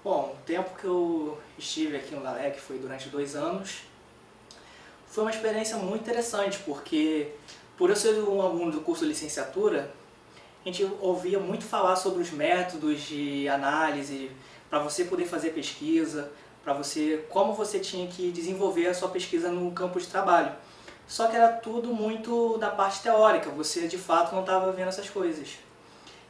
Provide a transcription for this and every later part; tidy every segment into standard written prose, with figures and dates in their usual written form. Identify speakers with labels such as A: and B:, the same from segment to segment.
A: Bom, o tempo que eu estive aqui no LAEC foi durante 2 anos. Foi uma experiência muito interessante, porque por eu ser um aluno do curso de licenciatura, a gente ouvia muito falar sobre os métodos de análise, para você poder fazer pesquisa, como você tinha que desenvolver a sua pesquisa no campo de trabalho. Só que era tudo muito da parte teórica, você de fato não estava vendo essas coisas.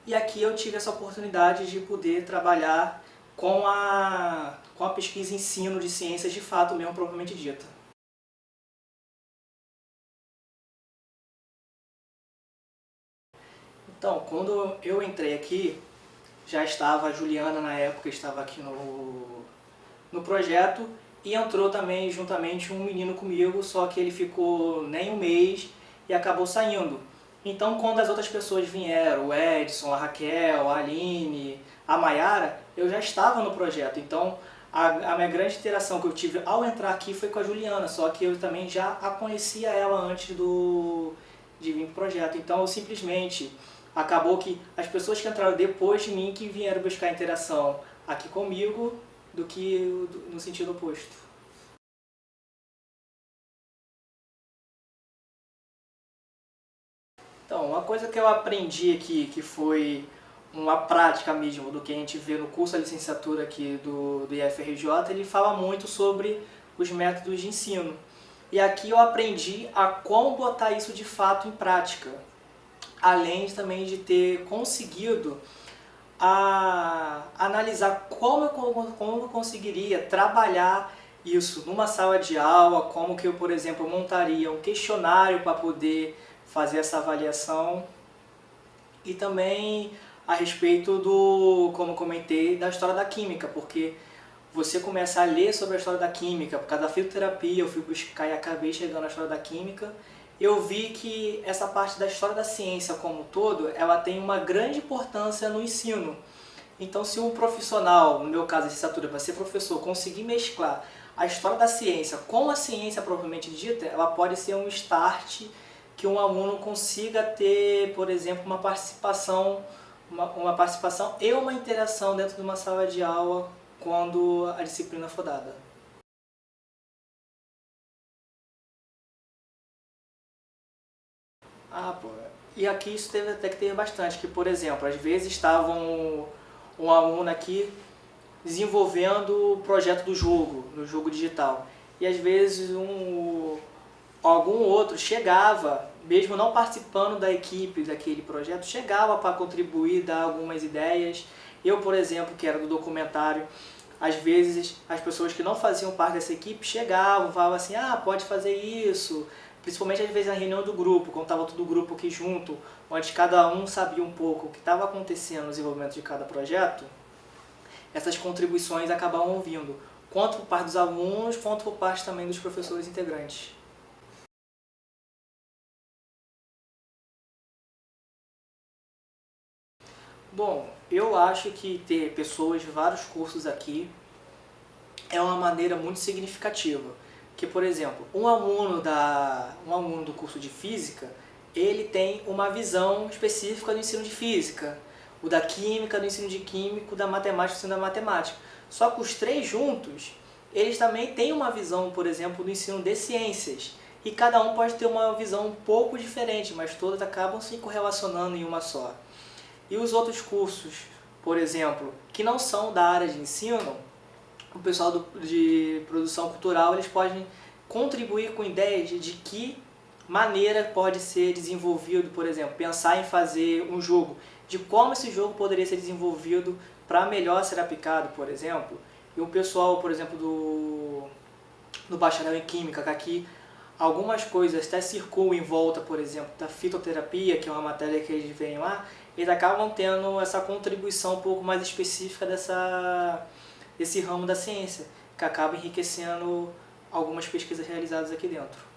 A: E aqui eu tive essa oportunidade de poder trabalhar com a pesquisa e ensino de ciências de fato mesmo, propriamente dita. Então, quando eu entrei aqui, já estava a Juliana na época, estava aqui no projeto, e entrou também juntamente um menino comigo, só que ele ficou nem um mês e acabou saindo. Então, quando as outras pessoas vieram, o Edson, a Raquel, a Aline, a Mayara, eu já estava no projeto. Então, a minha grande interação que eu tive ao entrar aqui foi com a Juliana, só que eu também já a conhecia ela antes de vir para o projeto. Então, eu simplesmente acabou que as pessoas que entraram depois de mim que vieram buscar interação aqui comigo do que no sentido oposto. Então, uma coisa que eu aprendi aqui, que foi uma prática mesmo do que a gente vê no curso da licenciatura aqui do IFRJ, ele fala muito sobre os métodos de ensino. E aqui eu aprendi a como botar isso de fato em prática, além também de ter conseguido analisar como eu conseguiria trabalhar isso numa sala de aula, como que eu, por exemplo, montaria um questionário para poder fazer essa avaliação, e também a respeito como comentei, da história da química, porque você começa a ler sobre a história da química, por causa da fitoterapia, eu fui buscar e acabei chegando na história da química. Eu vi que essa parte da história da ciência como um todo, ela tem uma grande importância no ensino. Então, se um profissional, no meu caso a licenciatura, para ser professor, conseguir mesclar a história da ciência com a ciência propriamente dita, ela pode ser um start que um aluno consiga ter, por exemplo, uma participação e uma interação dentro de uma sala de aula quando a disciplina for dada. Pô, e aqui isso teve até que ter bastante, que por exemplo, às vezes estavam um aluno aqui desenvolvendo o projeto do jogo, no jogo digital, e às vezes algum outro chegava, mesmo não participando da equipe daquele projeto, chegava para contribuir, dar algumas ideias. Eu, por exemplo, que era do documentário, às vezes as pessoas que não faziam parte dessa equipe chegavam, falavam assim, pode fazer isso, principalmente às vezes na reunião do grupo, quando estava todo o grupo aqui junto, onde cada um sabia um pouco o que estava acontecendo no desenvolvimento de cada projeto, essas contribuições acabavam vindo, quanto por parte dos alunos, quanto por parte também dos professores integrantes. Bom, eu acho que ter pessoas de vários cursos aqui é uma maneira muito significativa. Que, por exemplo, um aluno do curso de Física, ele tem uma visão específica do ensino de Física, o da Química, do ensino de Químico, da Matemática, do ensino da Matemática. Só que os três juntos, eles também têm uma visão, por exemplo, do ensino de Ciências. E cada um pode ter uma visão um pouco diferente, mas todas acabam se correlacionando em uma só. E os outros cursos, por exemplo, que não são da área de ensino, o pessoal de produção cultural, eles podem contribuir com ideias de que maneira pode ser desenvolvido, por exemplo, pensar em fazer um jogo, de como esse jogo poderia ser desenvolvido para melhor ser aplicado, por exemplo. E o pessoal, por exemplo, do bacharel em Química, que aqui algumas coisas até circulam em volta, por exemplo, da fitoterapia, que é uma matéria que eles veem lá, eles acabam tendo essa contribuição um pouco mais específica desse ramo da ciência, que acaba enriquecendo algumas pesquisas realizadas aqui dentro.